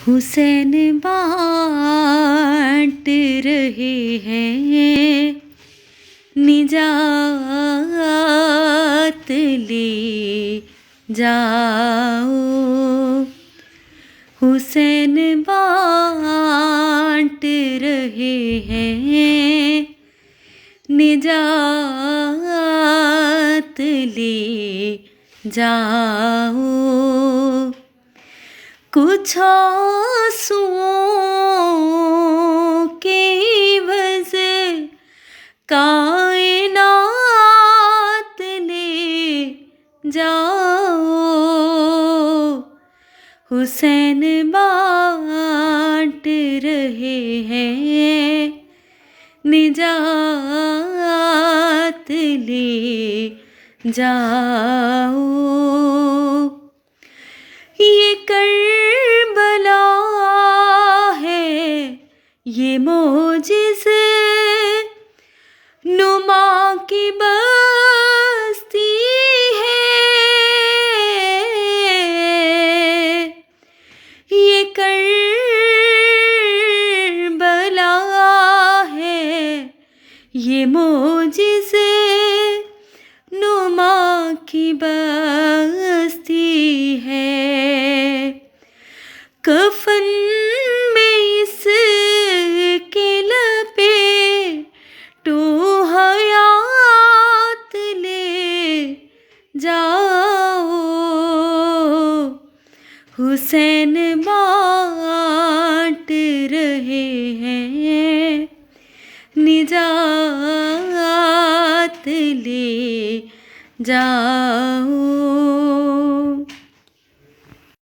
हुसैन बाँट रहे हैं निजात ले जाओ। हुसैन बाँट रहे हैं निजात ले जाओ। कुछ आँसुओं के इवज़ कायनात ले जाओ। हुसैन बाँट रहे हैं निजात ले जाओ। ये करबला है, ये मोजिज़े नुमा की बस्ती है। ये करबला है, ये मोजिज़े नुमा की बस्ती है। कफन में इसके लपेटो हयात ले जाओ। हुसैन बाँट रहे हैं निजात ले जाओ।